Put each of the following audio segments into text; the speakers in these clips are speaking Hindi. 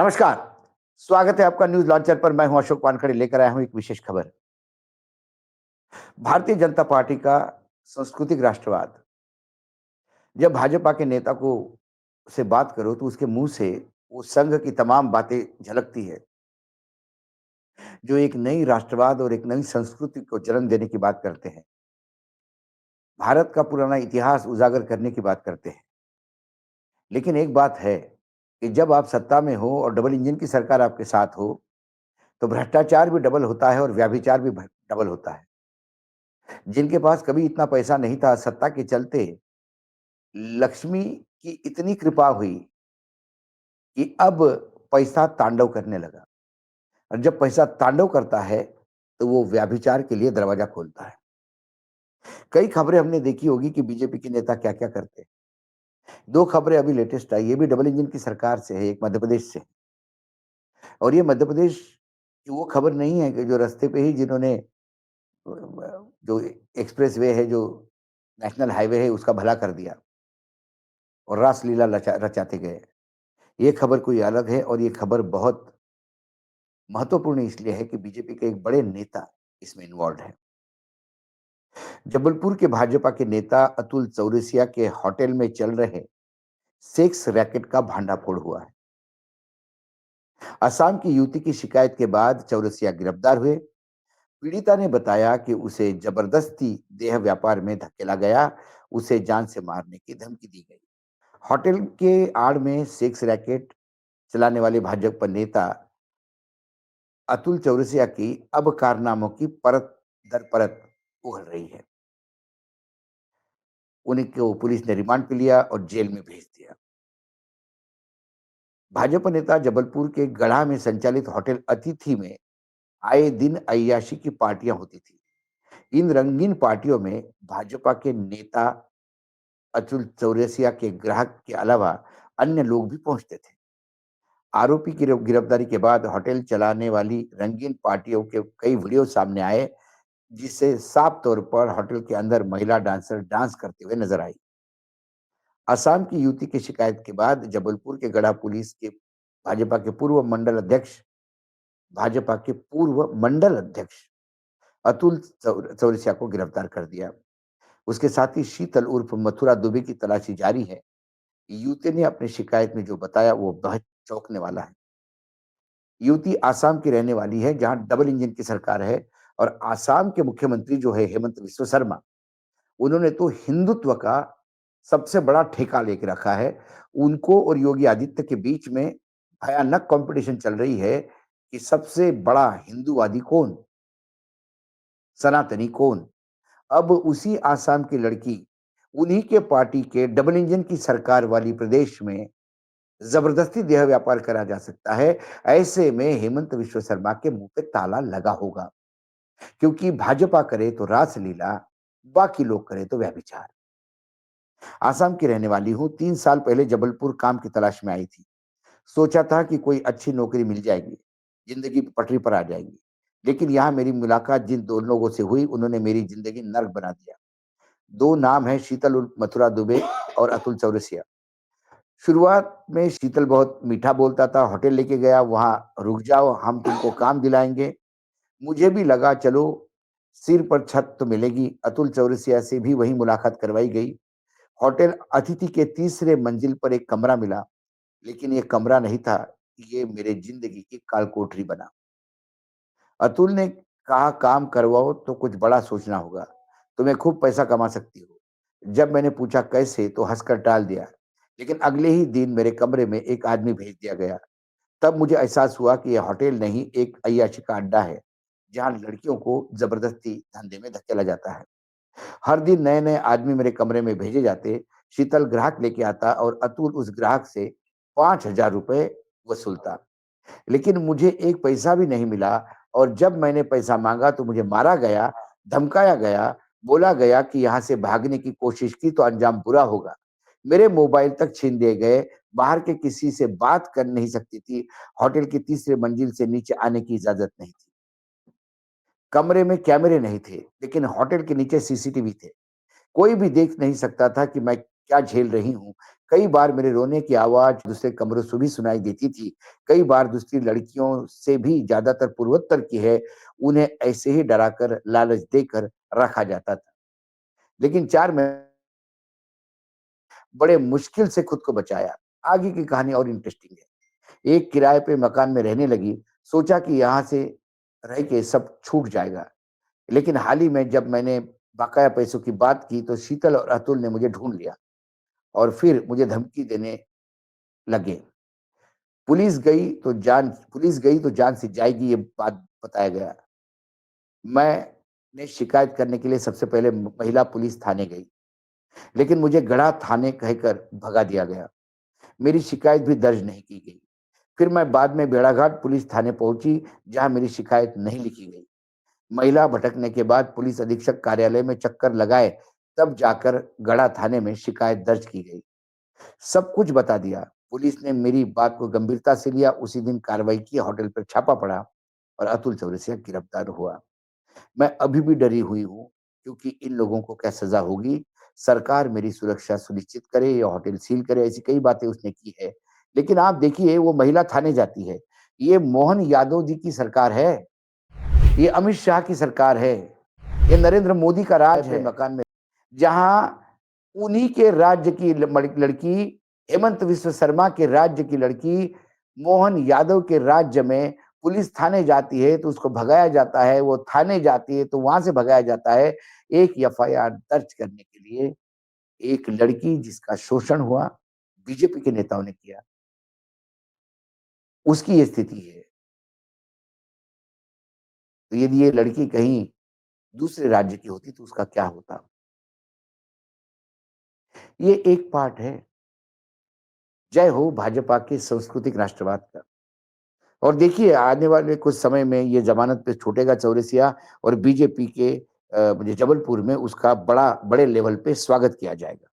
नमस्कार। स्वागत है आपका न्यूज़ लॉन्चर पर। मैं हूं अशोक वानखेड़े, लेकर आया हूं एक विशेष खबर। भारतीय जनता पार्टी का सांस्कृतिक राष्ट्रवाद। जब भाजपा के नेता को से बात करो तो उसके मुंह से वो संघ की तमाम बातें झलकती है, जो एक नई राष्ट्रवाद और एक नई संस्कृति को जन्म देने की बात करते हैं। भारत का पुराना इतिहास उजागर करने की बात करते हैं। लेकिन एक बात है कि जब आप सत्ता में हो और डबल इंजन की सरकार आपके साथ हो, तो भ्रष्टाचार भी डबल होता है और व्यभिचार भी डबल होता है। जिनके पास कभी इतना पैसा नहीं था, सत्ता के चलते लक्ष्मी की इतनी कृपा हुई कि अब पैसा तांडव करने लगा। और जब पैसा तांडव करता है, तो वो व्यभिचार के लिए दरवाजा खोलता है। कई खबरें हमने देखी होगी कि बीजेपी के नेता क्या-क्या करते हैं। 2 खबरें अभी लेटेस्ट आई, ये भी डबल इंजन की सरकार से है, एक मध्य प्रदेश से। और ये मध्य प्रदेश की वो खबर नहीं है कि जो रास्ते पे ही जिन्होंने जो एक्सप्रेसवे है, जो नेशनल हाईवे है, उसका भला कर दिया और रासलीला रचाते गए। ये खबर कोई अलग है और ये खबर बहुत महत्वपूर्ण इसलिए है कि बीजेपी के एक बड़े नेता इसमें इन्वॉल्व है। जबलपुर के भाजपा के नेता अतुल चौरसिया के होटल में चल रहे सेक्स रैकेट का भांडाफोड़ हुआ है। असम की युवती की शिकायत के बाद चौरसिया गिरफ्तार हुए। पीड़िता ने बताया कि उसे जबरदस्ती देह व्यापार में धकेला गया, उसे जान से मारने की धमकी दी गई। होटल के आड़ में सेक्स रैकेट चलाने वाले भाजपा नेता अतुल चौरसिया की अब कारनामों की परत दर परत उगल रही है। उन्हीं को पुलिस ने रिमांड पे लिया और जेल में भेज दिया। भाजपा नेता जबलपुर के गढ़ा में संचालित होटल अतिथि में आए दिन अय्याशी की पार्टियां होती थी। इन रंगीन पार्टियों में भाजपा के नेता अतुल चौरसिया के ग्राहक के अलावा अन्य लोग भी पहुंचते थे। आरोपी की गिरफ्तारी के बाद होटल चलाने वाली रंगीन पार्टियों के कई वीडियो सामने आए, जिससे साफ तौर पर होटल के अंदर महिला डांसर डांस करते हुए नजर आई। असम की युवती की शिकायत के बाद जबलपुर के गढ़ा पुलिस के भाजपा के पूर्व मंडल अध्यक्ष भाजपा के पूर्व मंडल अध्यक्ष अतुल चौरसिया को गिरफ्तार कर दिया। उसके साथ ही शीतल उर्फ मथुरा दुबे की तलाशी जारी है। युवती ने अपनी शिकायत में जो बताया वो बेहद चौंकने वाला है। युवती आसाम की रहने वाली है, जहां डबल इंजन की सरकार है और आसाम के मुख्यमंत्री जो है हेमंत विश्व शर्मा, उन्होंने तो हिंदुत्व का सबसे बड़ा ठेका लेके रखा है। उनको और योगी आदित्य के बीच में भयानक कंपटीशन चल रही है कि सबसे बड़ा हिंदूवादी कौन, सनातनी कौन। अब उसी आसाम की लड़की, उन्हीं के पार्टी के डबल इंजन की सरकार वाली प्रदेश में जबरदस्ती देह व्यापार करा जा सकता है। ऐसे में हेमंत विश्व शर्मा के मुंह पे ताला लगा होगा, क्योंकि भाजपा करे तो रासलीला, बाकी लोग करे तो व्यभिचार। आसाम की रहने वाली हूँ, 3 साल पहले जबलपुर काम की तलाश में आई थी। सोचा था कि कोई अच्छी नौकरी मिल जाएगी, जिंदगी पटरी पर आ जाएगी। लेकिन यहाँ मेरी मुलाकात जिन 2 लोगों से हुई, उन्होंने मेरी जिंदगी नर्क बना दिया। 2 नाम है, शीतल उर्फ मथुरा दुबे और अतुल चौरसिया। शुरुआत में शीतल बहुत मीठा बोलता था, होटल लेके गया, वहाँ रुक जाओ, हम तुमको काम दिलाएँगे। मुझे भी लगा चलो, सिर पर छत तो मिलेगी। अतुल चौरसिया से भी वही मुलाकात करवाई गई। होटल अतिथि के तीसरे मंजिल पर एक कमरा मिला, लेकिन ये कमरा नहीं था, ये मेरे ज़िंदगी की कालकोठरी बना। अतुल ने कहा काम करवाओ तो कुछ बड़ा सोचना होगा, तुम्हें खूब पैसा कमा सकती हो। जब मैंने पूछा कैसे, तो हंसकर टाल दिया। लेकिन अगले ही दिन मेरे कमरे में एक आदमी भेज दिया गया। तब मुझे एहसास हुआ कि यह होटल नहीं, एक अय्याशी का अड्डा है, जहाँ लड़कियों को जबरदस्ती धंधे में धकेला जाता है। हर दिन नए-नए आदमी मेरे कमरे में भेजे जाते, शीतल ग्राहक लेके आता और अतुल उस ग्राहक से 5,000 रुपए वसूलता। लेकिन मुझे एक पैसा भी नहीं मिला और जब मैंने पैसा माँगा तो मुझे मारा गया, धमकाया गया, बोला गया कि यहाँ से भागने की कोशिश की तो अंजाम बुरा होगा। मेरे मोबाइल तक छीन लिए गए, बाहर के किसी से बात कर नहीं सकती थी, होटल की तीसरे मंजिल से नीचे आने की इजाज़त नहीं थी। कमरे में कैमरे नहीं थे, लेकिन होटल के नीचे सीसीटीवी थे। कोई भी देख नहीं सकता था कि मैं क्या झेल रही हूँ। कई बार मेरे रोने की आवाज़ दूसरे कमरों से भी सुनाई देती थी। कई बार दूसरी लड़कियों से भी ज़्यादातर पूर्वोत्तर की है, उन्हें ऐसे ही डराकर, लालच देकर रखा जाता था। लेकिन 4 महीने बड़े मुश्किल से खुद को बचाया। आगे की कहानी और इंटरेस्टिंग है। एक किराए पे मकान में रहने लगी, सोचा कि यहाँ से रह के सब छूट जाएगा। लेकिन हाल ही में जब मैंने बकाया पैसों की बात की तो शीतल और अतुल ने मुझे ढूँढ लिया और फिर मुझे धमकी देने लगे। पुलिस गई तो जान से जाएगी ये बात बताया गया। मैंने शिकायत करने के लिए सबसे पहले महिला पुलिस थाने गई, लेकिन मुझे गढ़ा थाने कहकर भगा दिया गया। मेरी शिकायत भी दर्ज नहीं की गई। फिर मैं बाद में भेड़ाघाट पुलिस थाने पहुंची, जहां मेरी शिकायत नहीं लिखी गई। महिला भटकने के बाद पुलिस अधीक्षक कार्यालय में चक्कर लगाए, तब जाकर गढ़ा थाने में शिकायत दर्ज की गई। सब कुछ बता दिया। पुलिस ने मेरी बात को गंभीरता से लिया। उसी दिन कार्रवाई की, होटल पर छापा पड़ा और अतुल चौरसिया गिरफ्तार हुआ। मैं अभी भी डरी हुई हूँ, क्योंकि इन लोगों को क्या सजा होगी। सरकार मेरी सुरक्षा सुनिश्चित करे या होटल सील करे, ऐसी कई बातें उसने की है। लेकिन आप देखिए, वो महिला थाने जाती है। ये मोहन यादव जी की सरकार है, ये अमित शाह की सरकार है, ये नरेंद्र मोदी का राज है। मकान में जहां उन्हीं के राज्य की लड़की, हेमंत विश्व शर्मा के राज्य की लड़की मोहन यादव के राज्य में पुलिस थाने जाती है तो उसको भगाया जाता है, वो थाने जाती है तो वहां से भगाया जाता है, एक एफआईआर दर्ज करने के लिए। एक लड़की जिसका शोषण हुआ, बीजेपी के नेताओं ने किया, उसकी ये स्थिति है। तो यदि ये लड़की कहीं दूसरे राज्य की होती तो उसका क्या होता। ये एक पार्ट है। जय हो भाजपा के सांस्कृतिक राष्ट्रवाद का। और देखिए, आने वाले कुछ समय में ये जमानत पे छूटेगा चौरसिया, और बीजेपी के मुझे जबलपुर में उसका बड़े लेवल पे स्वागत किया जाएगा।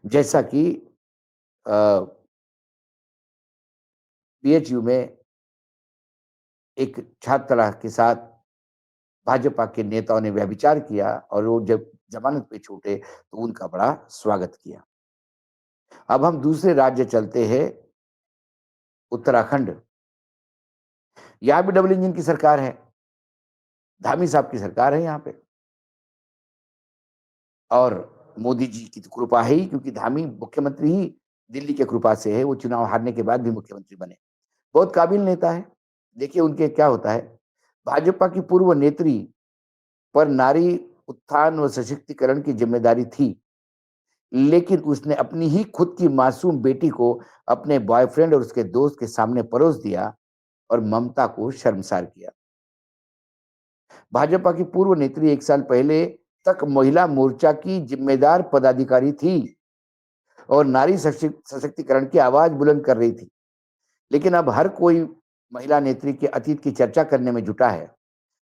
जैसा कि अ, बीएचयू में एक छात्रा के साथ भाजपा के नेताओं ने व्यभिचार किया और वो जब जमानत पे छूटे तो उनका बड़ा स्वागत किया। अब हम दूसरे राज्य चलते हैं, उत्तराखंड। यहाँ भी डबल इंजन की सरकार है। धामी साहब की सरकार है यहाँ पे। और मोदी जी की तो कृपा है ही, क्योंकि धामी मुख्यमंत्री ही दिल्ली के कृपा से है। वो चुनाव हारने के बाद भी मुख्यमंत्री बने। बहुत काबिल नेता है। देखिए उनके क्या होता है। भाजपा की पूर्व नेत्री पर नारी उत्थान व सशक्तिकरण की जिम्मेदारी थी, लेकिन उसने अपनी ही खुद की मासूम बेटी को अपने बॉयफ्रेंड और उसके दोस्त के सामने परोस दिया और ममता को शर्मसार किया। भाजपा की पूर्व नेत्री 1 साल पहले तक महिला मोर्चा की जिम्मेदार पदाधिकारी थी और नारी सशक्तिकरण की आवाज बुलंद कर रही थी। लेकिन अब हर कोई महिला नेत्री के अतीत की चर्चा करने में जुटा है।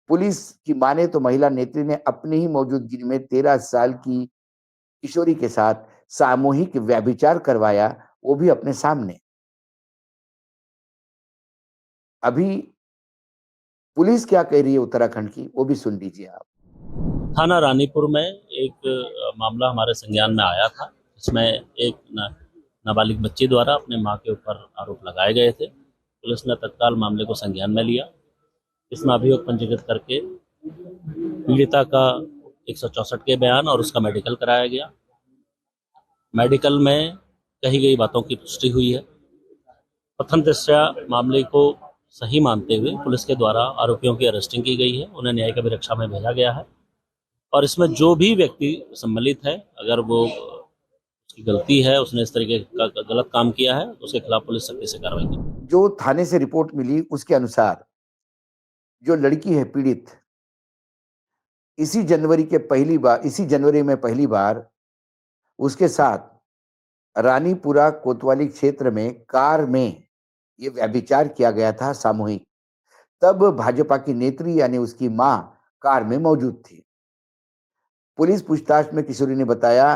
पुलिस की माने तो महिला नेत्री ने अपनी ही मौजूदगी में 13 साल की किशोरी के साथ सामूहिक व्यभिचार करवाया, वो भी अपने सामने। अभी पुलिस क्या कह रही है उत्तराखंड की, वो भी सुन लीजिए आप। थाना रानीपुर में एक मामला हमारे संज्ञान में आया था। इसमें एक नाबालिग बच्ची द्वारा अपने मां के ऊपर आरोप लगाए गए थे। पुलिस ने तत्काल मामले को संज्ञान में लिया। इसमें अभियोग पंजीकृत करके पीड़िता का 164 के बयान और उसका मेडिकल कराया गया। मेडिकल में कही गई बातों की पुष्टि हुई है। प्रथम दृष्टया मामले को सही मानते हुए पुलिस के द्वारा आरोपियों की अरेस्टिंग की गई है, उन्हें न्यायिक अभिरक्षा में भेजा गया है और इसमें जो भी व्यक्ति सम्मिलित है, अगर वो उसकी गलती है, उसने इस तरीके का गलत काम किया है, तो उसके खिलाफ पुलिस सख्ती से कार्रवाई करेगी। जो थाने से रिपोर्ट मिली उसके अनुसार जो लड़की है पीड़ित, इसी जनवरी में पहली बार उसके साथ रानीपुरा कोतवाली क्षेत्र में कार में ये व्यभिचार किया गया था सामूहिक। तब भाजपा की नेत्री यानी उसकी मां कार में मौजूद थी। पुलिस पूछताछ में किशोरी ने बताया,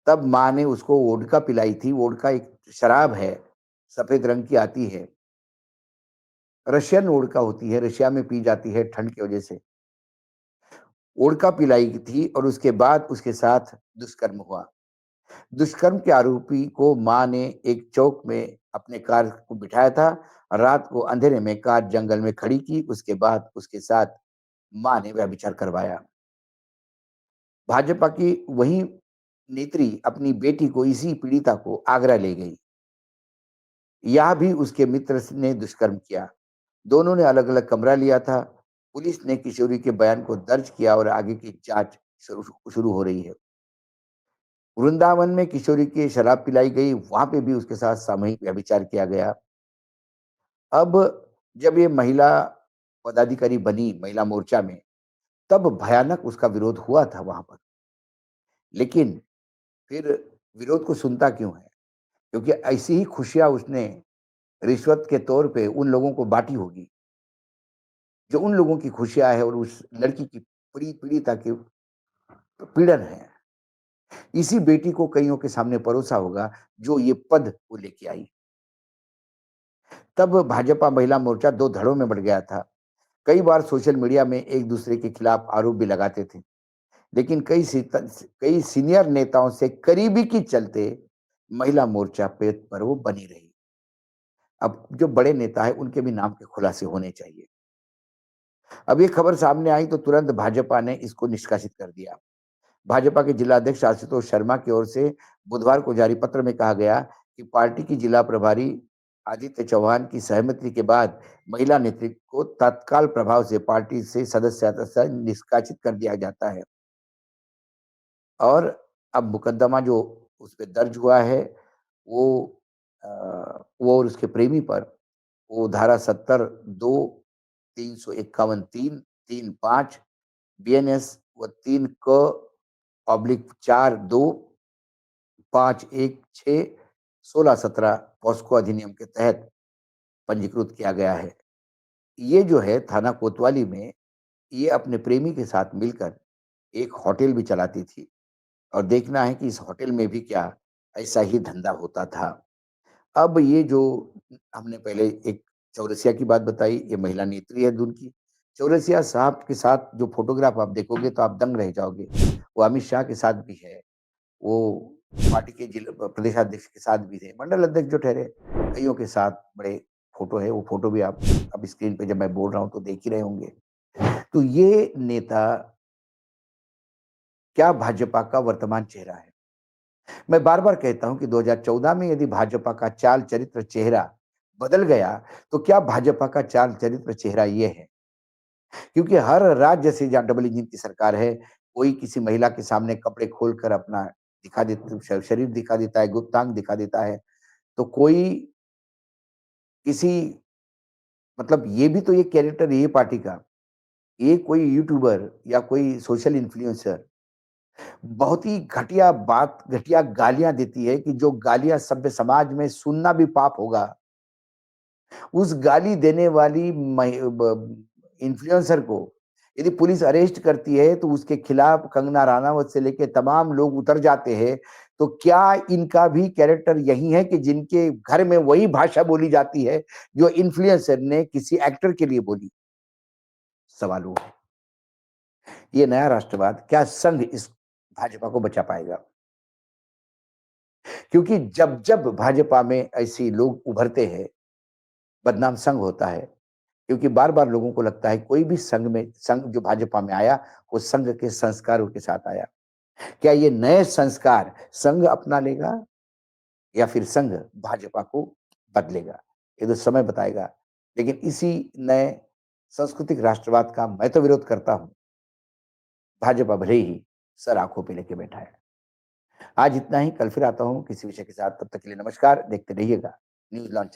तब मां ने उसको वोडका पिलाई थी। वोडका एक शराब है, सफेद रंग की आती है, रशियन वोडका होती है, रशिया में पी जाती है ठंड की वजह से। वोडका पिलाई थी और उसके बाद उसके साथ दुष्कर्म हुआ। दुष्कर्म के आरोपी को मां ने एक चौक में अपने कार को बिठाया था। रात को अंधेरे में कार जंगल में खड़ी की। उसके बाद उसके साथ मां ने व्यभिचार करवाया। भाजपा की वही नेत्री अपनी बेटी को, इसी पीड़िता को आगरा ले गई। यहाँ भी उसके मित्र ने दुष्कर्म किया। दोनों ने अलग-अलग कमरा लिया था। पुलिस ने किशोरी के बयान को दर्ज किया और आगे की जांच शुरू शुरू हो रही है। वृंदावन में किशोरी की शराब पिलाई गई, वहां पे भी उसके साथ सामूहिक व्यभिचार किया गया। अब जब ये महिला पदाधिकारी बनी महिला मोर्चा में, तब भयानक उसका विरोध हुआ था वहां पर। लेकिन फिर विरोध को सुनता क्यों है? क्योंकि ऐसी ही खुशियां उसने रिश्वत के तौर पे उन लोगों को बांटी होगी, जो उन लोगों की खुशियां है और उस लड़की की पीड़िता की पीड़न है। इसी बेटी को कईयों के सामने परोसा होगा, जो ये पद वो लेके आई। तब भाजपा महिला मोर्चा 2 धड़ों में बँट गया था। कई बार सोशल मीडिया में एक-दूसरे के खिलाफ आरोप भी लगाते थे। लेकिन कई सीनियर नेताओं से करीबी के चलते महिला मोर्चा पे पर वो बनी रही। अब जो बड़े नेता हैं, उनके भी नाम के खुलासे होने चाहिए। अब ये खबर सामने आई तो तुरंत भाजपा ने इसको निष्कासित कर दिया। भाजपा के जिला अध्यक्ष आशुतोष शर्मा की ओर से बुधवार को जारी पत्र में कहा गया कि पार्टी की जिला प्रभारी आदित्य चौहान की सहमति के बाद महिला नेतृत्व को तत्काल प्रभाव से पार्टी से सदस्यता से निष्कासित कर दिया जाता है। और अब मुकदमा जो उस पे दर्ज हुआ है, वो वो और उसके प्रेमी पर वो धारा 70 2 351 3 35 बीएनएस व 3 क ऑब्लिक 4 2 5 1 6 16 17 पॉस्को अधिनियम के तहत पंजीकृत किया गया है। ये जो है थाना कोतवाली में, ये अपने प्रेमी के साथ मिलकर एक होटल भी चलाती थी और देखना है कि इस होटल में भी क्या ऐसा ही धंधा होता था। अब ये जो हमने पहले एक चौरसिया की बात बताई, ये महिला नेत्री है दून की। चौरसिया साहब के साथ जो फ़ोटोग्राफ आप देखोगे तो आप दंग रह जाओगे। वो अमित शाह के साथ भी है, वो पार्टी के प्रदेशाध्यक्ष के साथ भी थे, मंडल अध्यक्ष जो ठहरे, कइयों के साथ बड़े फ़ोटो है, वो फ़ोटो भी आप अब स्क्रीन पे जब मैं बोल रहा हूँ तो देख ही रहे होंगे। तो ये नेता क्या भाजपा का वर्तमान चेहरा है? मैं बार-बार कहता हूँ कि 2014 में यदि भाजपा का चाल चरित्र चेहरा बदल गया, तो क्या भाजपा का चाल चरित्र चेहरा ये है? क्योंकि हर राज्य से जहाँ डबल इंजन की सरकार है, कोई किसी महिला के सामने कपड़े खोलकर अपना दिखा दे शरीर दिखा देता है, गुप्तांग दिखा देता है, तो कोई किसी मतलब ये भी तो ये कैरेक्टर है ये पार्टी का। ये कोई यूट्यूबर या कोई सोशल इन्फ्लुएंसर बहुत ही घटिया बात, घटिया गालियाँ देती है कि जो गालियाँ सभ्य समाज में सुनना भी पाप होगा। उस गाली देने वाली इन्फ्लुएंसर को यदि पुलिस अरेस्ट करती है तो उसके खिलाफ कंगना रनावत से लेके तमाम लोग उतर जाते हैं। तो क्या इनका भी कैरेक्टर यही है कि जिनके घर में वही भाषा बोली जाती है जो इन्फ्लुएंसर ने किसी एक्टर के लिए बोली? सवाल वो है। ये नया राष्ट्रवाद क्या संघ इस भाजपा को बचा पाएगा? क्योंकि जब-जब भाजपा में ऐसे लोग उभरते हैं, बदनाम संघ होता है। क्योंकि बार-बार लोगों को लगता है कोई भी संघ जो भाजपा में आया, वो संघ के संस्कारों के साथ आया। क्या ये नए संस्कार संघ अपना लेगा या फिर संघ भाजपा को बदलेगा? ये तो समय बताएगा। लेकिन इसी नए सांस्कृतिक राष्ट्रवाद का मैं तो विरोध करता हूँ। भाजपा भले ही सर आँखों पे लेके बैठा है। आज इतना ही, कल फिर आता हूँ किसी विषय के साथ। तब तक के लिए नमस्कार। देखते रहिएगा न्यूज़ लॉन्च।